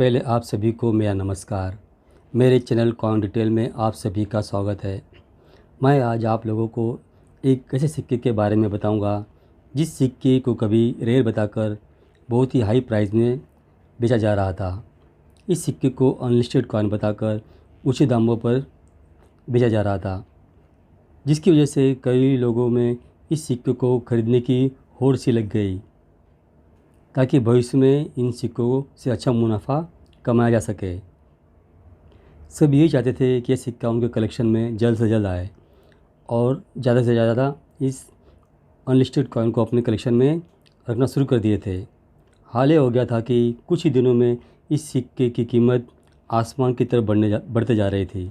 पहले आप सभी को मेरा नमस्कार। मेरे चैनल कॉइन डिटेल में आप सभी का स्वागत है। मैं आज आप लोगों को एक ऐसे सिक्के के बारे में बताऊंगा जिस सिक्के को कभी रेयर बताकर बहुत ही हाई प्राइस में बेचा जा रहा था। इस सिक्के को अनलिस्टेड कॉइन बताकर ऊंचे दामों पर बेचा जा रहा था, जिसकी वजह से कई लोगों में इस सिक्के को खरीदने की होड़ सी लग गई, ताकि भविष्य में इन सिक्कों से अच्छा मुनाफा कमाया जा सके। सब यही चाहते थे कि यह सिक्का उनके कलेक्शन में जल्द से जल्द आए और ज़्यादा से ज़्यादा इस अनलिस्टेड कॉइन को अपने कलेक्शन में रखना शुरू कर दिए थे। हाल ही हो गया था कि कुछ ही दिनों में इस सिक्के की कीमत आसमान की तरफ बढ़ते जा रही थी।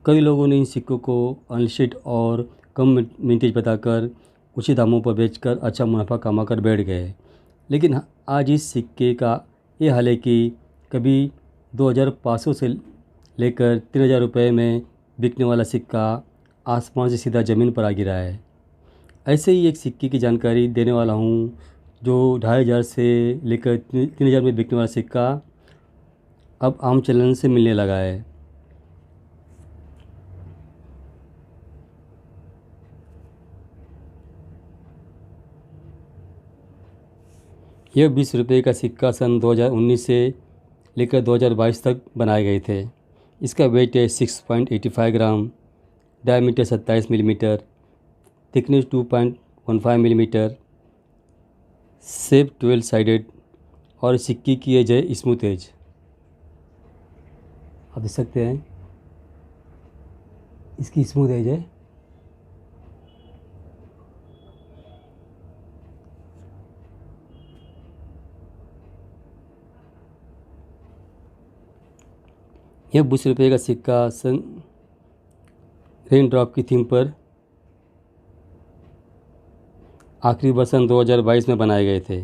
कई लोगों ने इन सिक्कों को अनलिस्टेड और कम मिंटेज बताकर ऊँचे दामों पर बेचकर अच्छा मुनाफा कमाकर बैठ गए। लेकिन आज इस सिक्के का ये हाल है कि कभी 2500 से लेकर 3000 रुपये में बिकने वाला सिक्का आसमान से सीधा ज़मीन पर आ गिरा है। ऐसे ही एक सिक्के की जानकारी देने वाला हूँ जो 2500 से लेकर 3000 में बिकने वाला सिक्का अब आम चलन से मिलने लगा है। यह 20 रुपये का सिक्का सन 2019 से लेकर 2022 तक बनाए गए थे। इसका वेट है 6.85 gram, diameter 27 millimetre, thickness 2.15 millimetre, shape 12 sided और सिक्के की एज है स्मूथ एज। आप देख सकते हैं इसकी स्मूथ एज है। यह 20 रुपये का सिक्का सन रेन ड्रॉप की थीम पर आखिरी वर्षन 2022 में बनाए गए थे।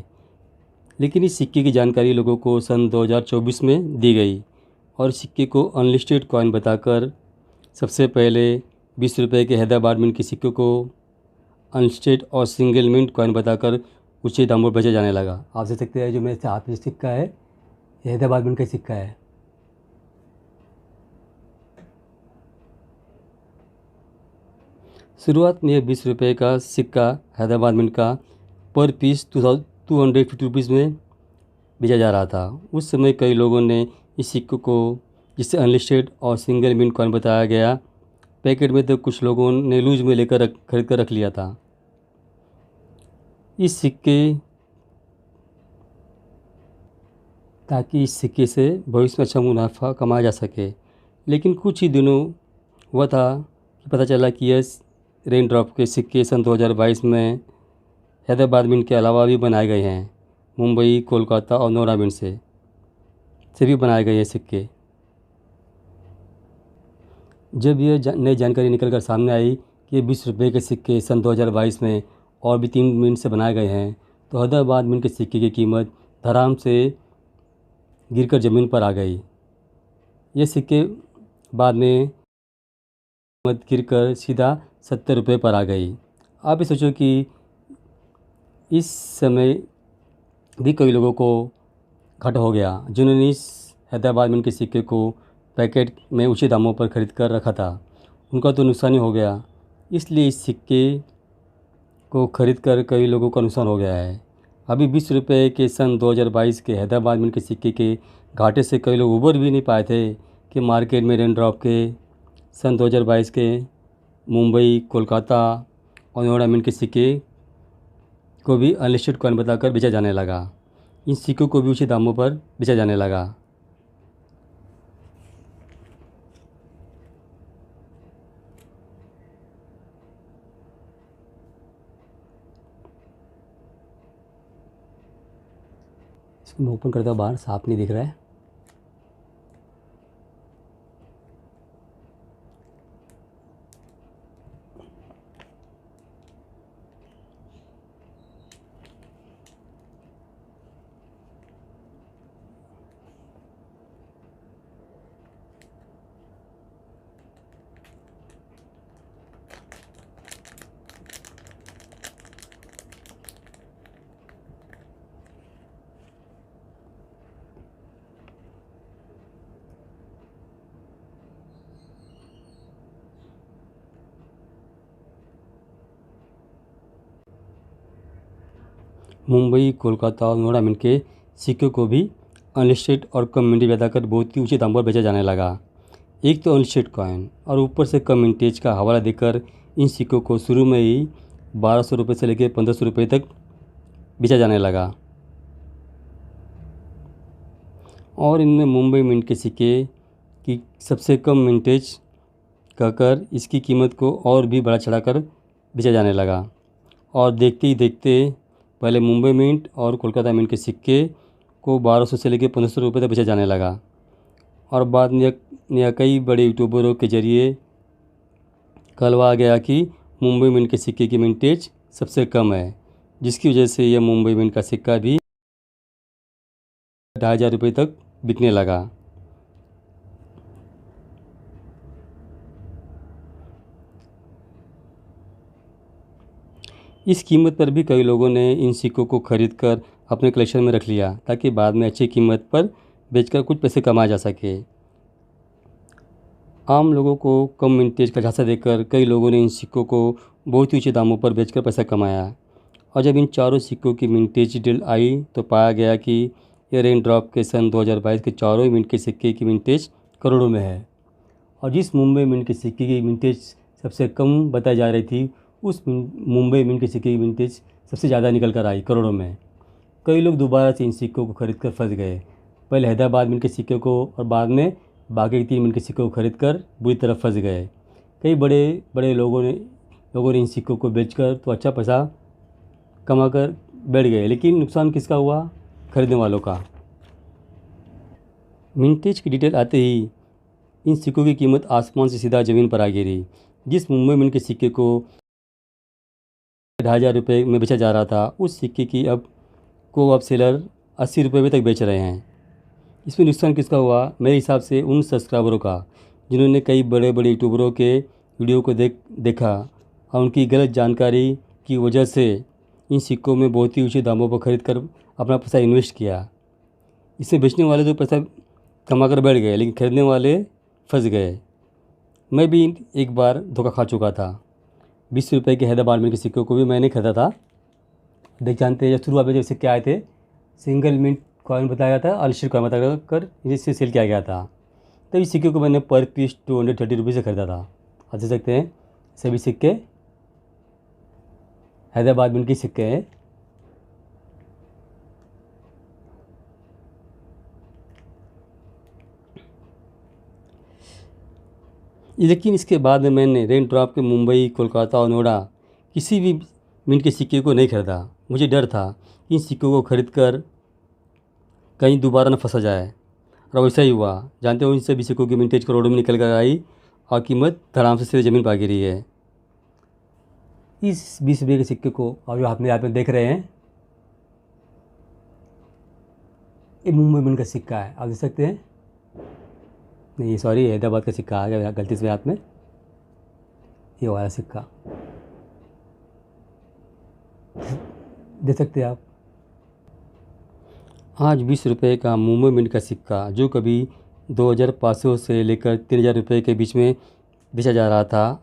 लेकिन इस सिक्के की जानकारी लोगों को सन 2024 में दी गई और सिक्के को अनलिस्टेड कॉइन बताकर सबसे पहले 20 रुपये के हैदराबाद मिंट के सिक्के को अनलिस्टेड और सिंगल मिंट कॉइन बताकर ऊंचे दामों पर बेचा जाने लगा। आप देख सकते हैं जो मेरे हाथ में सिक्का है, यह हैदराबाद मिंट का सिक्का है। शुरुआत में यह 20 रुपये का सिक्का हैदराबाद मिंट का पर पीस 250 रुपीज़ में बेचा जा रहा था। उस समय कई लोगों ने इस सिक्के को, जिसे अनलिस्टेड और सिंगल मिंट कॉइन बताया गया, पैकेट में तो कुछ लोगों ने लूज में लेकर खरीद कर रख लिया था। इस सिक्के से भविष्य में अच्छा मुनाफा कमाया जा सके। लेकिन कुछ ही दिनों हुआ था कि पता चला कि यह रेन ड्रॉप के सिक्के सन 2022 में हैदराबाद मिंट के अलावा भी बनाए गए हैं। मुंबई, कोलकाता और नोएडा मिंट से भी बनाए गए हैं सिक्के। जब यह नई जानकारी निकल कर सामने आई कि ये 20 रुपये के सिक्के सन 2022 में और भी 3 मिंट से बनाए गए हैं, तो हैदराबाद मिंट के सिक्के की कीमत धड़ाम से गिरकर ज़मीन पर आ गई। ये सिक्के बाद में कीमत गिरकर सीधा 70 रुपये पर आ गई। आप ये सोचो कि इस समय भी कई लोगों को घाटा हो गया, जिन्होंने इस हैदराबाद मिंट के सिक्के को पैकेट में ऊंचे दामों पर खरीद कर रखा था। उनका तो नुकसान ही हो गया। इसलिए इस सिक्के को खरीद कर कई लोगों का नुकसान हो गया है। अभी 20 रुपये के सन 2022 के हैदराबाद मिंट के सिक्के के घाटे से कई लोग उबर भी नहीं पाए थे कि मार्केट में रेन ड्रॉप के सन 2022 के मुंबई, कोलकाता और नोएडा मिंट के सिक्के को भी अनलिस्टेड कॉइन बताकर बेचा जाने लगा। इन सिक्कों को भी ऊंचे दामों पर बेचा जाने लगा। इसको मैं ओपन करता हूँ, बाहर साफ नहीं दिख रहा है। मुंबई, कोलकाता और नोएडा मिंट के सिक्कों को भी अनलिस्टेड और कम मिंटेज पैदा कर बहुत ही ऊंचे दाम पर बेचा जाने लगा। एक तो अनलिस्टेड कॉइन और ऊपर से कम मिंटेज का हवाला देकर इन सिक्कों को शुरू में ही 1200 रुपये से लेकर 1500 रुपये तक बेचा जाने लगा। और इनमें मुंबई मिंट के सिक्के की सबसे कम मिंटेज कहकर इसकी कीमत को और भी बढ़ा चढ़ाकर बेचा जाने लगा। और देखते ही देखते पहले मुंबई मिंट और कोलकाता मिंट के सिक्के को 1200 से लेकर 1500 रुपये तक बेचा जाने लगा। और बाद में कई बड़े यूट्यूबरों के जरिए कहलवाया गया कि मुंबई मिंट के सिक्के की मिंटेज सबसे कम है, जिसकी वजह से यह मुंबई मिंट का सिक्का भी 2500 रुपये तक बिकने लगा। इस कीमत पर भी कई लोगों ने इन सिक्कों को खरीद कर अपने कलेक्शन में रख लिया ताकि बाद में अच्छी कीमत पर बेचकर कुछ पैसे कमाया जा सके। आम लोगों को कम मिंटेज का झांसा देकर कई लोगों ने इन सिक्कों को बहुत ही ऊंचे दामों पर बेचकर पैसा कमाया। और जब इन चारों सिक्कों की मिंटेज डिटेल आई तो पाया गया कि ये रेन ड्रॉप के सन 2022 के चारों ही मिंट के सिक्के की मिंटेज करोड़ों में है। और जिस मुंबई मिंट के सिक्के की मिंटेज सबसे कम बताई जा रही थी, उस मुंबई मिंट के सिक्के की मिंटेज सबसे ज़्यादा निकल कर आई करोड़ों में। कई लोग दोबारा से इन सिक्कों को खरीद कर फंस गए, पहले हैदराबाद मिंट के सिक्के को और बाद में बाकी 3 मिंट के सिक्कों को खरीद कर बुरी तरह फंस गए। कई बड़े बड़े लोगों ने इन सिक्कों को बेचकर तो अच्छा पैसा कमा कर बैठ गए, लेकिन नुकसान किसका हुआ? खरीदने वालों का। मिंटेज की डिटेल आते ही इन सिक्कों की कीमत आसमान से सीधा ज़मीन पर आ गिरी। जिस मुंबई मिंट के सिक्के को 2500 रुपये में बेचा जा रहा था, उस सिक्के की अब सेलर 80 रुपये में तक बेच रहे हैं। इसमें नुकसान किसका हुआ? मेरे हिसाब से उन सब्सक्राइबरों का जिन्होंने कई बड़े बड़े यूट्यूबरों के वीडियो को देखा और उनकी गलत जानकारी की वजह से इन सिक्कों में बहुत ही ऊंचे दामों पर खरीद कर अपना पैसा इन्वेस्ट किया। इसे बेचने वाले तो पैसा कमा कर बैठ गए, लेकिन खरीदने वाले फंस गए। मैं भी एक बार धोखा खा चुका था। 20 रुपये के हैदराबाद मिंट के सिक्कों को भी मैंने खरीदा था। देख जानते हैं, जब शुरुआत में जब सिक्के आए थे, सिंगल मिंट कॉइन बताया गया था, अनलिस्टेड कॉइन बताया कर इसे सेल किया गया था। तब इस सिक्के को मैंने पर पीस 230 रुपये से खरीदा था। आप देख सकते हैं सभी सिक्के हैदराबाद मिंट के सिक्के हैं। लेकिन इसके बाद में मैंने रेन ड्रॉप के मुंबई, कोलकाता और नोएडा किसी भी मिंट के सिक्के को नहीं खरीदा। मुझे डर था इन सिक्कों को खरीद कर कहीं दोबारा न फंसा जाए, और वैसा ही हुआ। जानते हो, इन सभी सिक्कों की मिंटेज करोड़ों में निकल कर आई और कीमत धड़ाम से सीधे ज़मीन पर आ गिरी है। इस 20 रुपये के सिक्के को आप जो हाथ में देख रहे हैं, ये मुंबई मिंट का सिक्का है। आप देख सकते हैं, नहीं सॉरी, हैदराबाद का सिक्का आ गया गलती से हाथ में, ये वाला सिक्का देख सकते हैं आप। आज 20 रुपये का मुंबई मिंट का सिक्का जो कभी 2500 से लेकर 3000 रुपये के बीच में बेचा जा रहा था,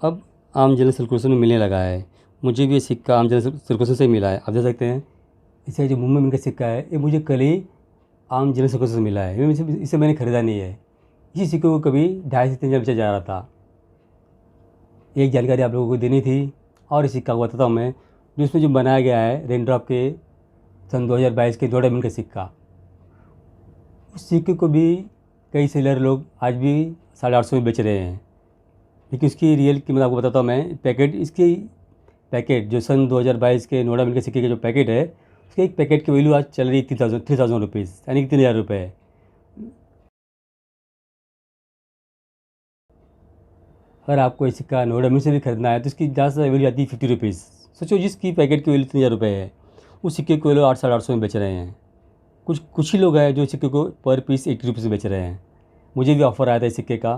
अब आम जनरल सर्कुलेशन में मिलने लगा है। मुझे भी ये सिक्का आम जनरल सर्कुलेशन से मिला है। आप देख सकते हैं, इसे जो मुंबई मिंट का सिक्का है, ये मुझे कल ही आम जनरल सर्कुलेशन से मिला है। इसे मैंने ख़रीदा नहीं है। इसी सिक्के को कभी 2.5 से 3 हज़ार बेचा जा रहा था। एक जानकारी आप लोगों को देनी थी। और इस सिक्का को बताता हूँ मैं, जो इसमें जो बनाया गया है रेन ड्रॉप के सन 2022 के नोएडा मिंट का सिक्का, उस सिक्के को भी कई सेलर लोग आज भी 850 में बेच रहे हैं। लेकिन उसकी रियल कीमत आपको बताता हूँ मैं। पैकेट जो सन 2022 के नोएडा मिंट के सिक्के का जो पैकेट है, उसके एक पैकेट की वैल्यू आज चल रही 3000 रुपीज़, यानी कि 3000 रुपये है। अगर आपको ये सिक्का नोएडा मिंट से भी खरीदना है तो इसकी ज़्यादा से वैल्यू आती है 50 रुपीज़। सोचो, जिसकी पैकेट की वैल्यू 3000 रुपये है, उस सिक्के को लोग 800 में बेच रहे हैं। कुछ ही लोग हैं जो सिक्के को पर पीस 80 रुपये से बेच रहे हैं। मुझे भी ऑफ़र आया था इस सिक्के का,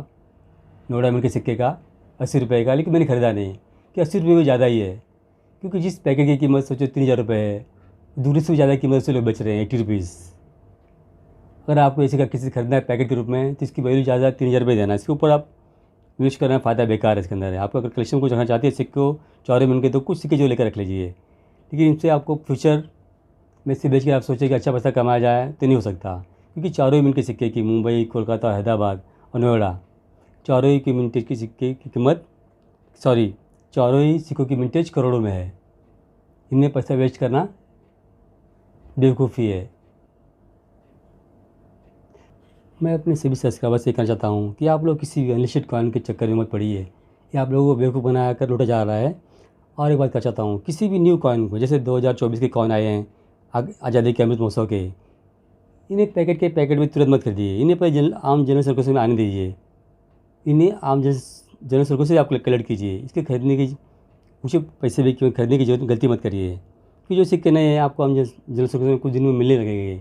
नोएडा मिंट के सिक्के का 80 रुपये का, लेकिन मैंने ख़रीदा नहीं कि 80 रुपये में ज़्यादा ही है। क्योंकि जिस पैकेट की कीमत सोचो 3000 रुपये है, दूसरे से भी ज़्यादा कीमत से लोग बेच रहे हैं 80 रुपीज़। अगर आपको ये सिक्का किसी से खरीदना है पैकेट के रूप में, तो इसकी वैल्यू ज़्यादा 3000 रुपये देना। इसके ऊपर आप यूज़ करना फ़ायदा बेकार है इसके अंदर है। आपको अगर कलेक्शन कुछ रखना चाहती है सिक्के चौड़े मिंट के, तो कुछ सिक्के जो लेकर रख लीजिए। लेकिन इनसे आपको फ्यूचर में से बेच के आप सोचें कि अच्छा पैसा कमाया जाए तो नहीं हो सकता, क्योंकि चारों ही मिनट के सिक्के की मुंबई, कोलकाता, हैदराबाद और नोएडा, चारों ही की मिनटेज की सिक्के की कीमत चारों ही सिक्कों की मिनटेज करोड़ों में है। इनमें पैसा वेस्ट करना बेवकूफ़ी है। मैं अपने सभी सब्सक्राइबर से कहना चाहता हूँ कि आप लोग किसी भी अनलिस्टेड कॉइन के चक्कर में मत पड़िए, ये आप लोगों को बेवकूफ़ बना कर लूटा जा रहा है। और एक बात कहना चाहता हूँ, किसी भी न्यू कॉइन को, जैसे 2024 के कॉइन आए हैं आज़ादी के अमृत महोत्सव के, इन्हें पैकेट के पैकेट में तुरंत मत खरीदिए। इन्हें पहले आम जनरल सर्कुलेशन में आने दीजिए। इन्हें आम जनरल सर्कुलेशन से आप कलेक्ट कीजिए। इसके खरीदने की कुछ पैसे भी क्यों खरीदने की जरूरत गलती मत करिए, क्योंकि जो सिक्के नए हैं आपको आम जनरल सर्कुलेशन में कुछ दिन में मिलने लगेंगे।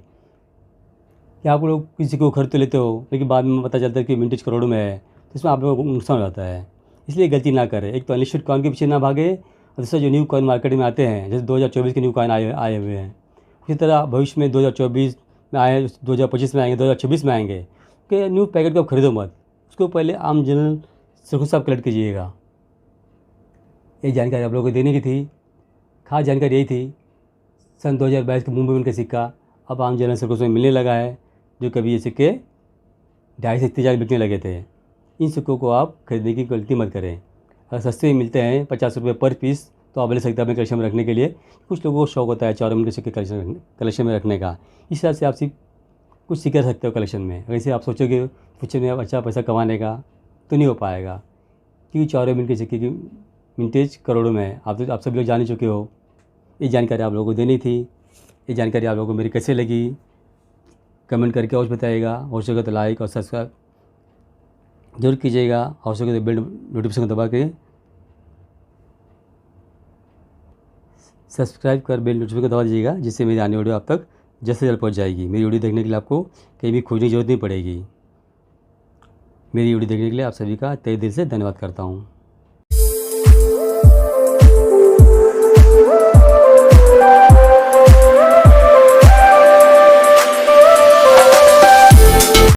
कि आप लोग किसी को खरीद तो लेते हो, लेकिन बाद में पता चलता है कि विंटेज करोड़ों में है, तो इसमें आप लोगों को नुकसान हो जाता है। इसलिए गलती ना करें। एक तो अनलिस्टेड कॉइन के पीछे ना भागे, और दूसरा जो न्यू कॉइन मार्केट में आते हैं, जैसे 2024 के न्यू कॉइन आए हुए हैं, उसी तरह भविष्य में 2024 में आए, 2025 में आएंगे, 2026 में आएंगे, कि न्यू पैकेट को आप खरीदो मत। उसको पहले आम जनरल सर्कुलेशन से आप कलेक्ट कीजिएगा। ये जानकारी आप लोगों को देने की थी। खास जानकारी यही थी। सन 2022 के मुंबई में का सिक्का अब आम जनरल सर्कुलेशन में मिलने लगा है, जो कभी ये सिक्के 2.5 से 3 हज़ार बिकने लगे थे। इन सिक्कों को आप खरीदने की गलती मत करें। अगर सस्ते में मिलते हैं 50 रुपये पर पीस, तो आप ले सकते हैं अपने कलेक्शन में रखने के लिए। कुछ लोगों को शौक होता है 4 मिनट के सिक्के कलेक्शन में रखने का। इस हिसाब से आप सिर्फ कुछ सिक्के रख सकते हो कलेक्शन में। वैसे आप सोचोगे फ्यूचर में आप अच्छा पैसा कमाने का, तो नहीं हो पाएगा, क्योंकि 4 मिनट के सिक्के की मिनटेज करोड़ों में है। आप सभी लोग जान ही चुके हो। ये जानकारी आप लोगों को देनी थी। ये जानकारी आप लोगों को मेरी कैसे लगी, कमेंट करके अवश्य बताइएगा। हो सके तो लाइक और सब्सक्राइब जरूर कीजिएगा। हो सके तो बेल नोटिफिकेशन दबा के सब्सक्राइब कर बेल नोटिफिकेशन दबा दीजिएगा, जिससे मेरी आने वीडियो आप तक जल्द से जल्द पहुँच जाएगी। मेरी वीडियो देखने के लिए आपको कहीं भी खोजने की जरूरत नहीं पड़ेगी। मेरी वीडियो देखने के लिए आप सभी का तहे दिल से धन्यवाद करता हूँ।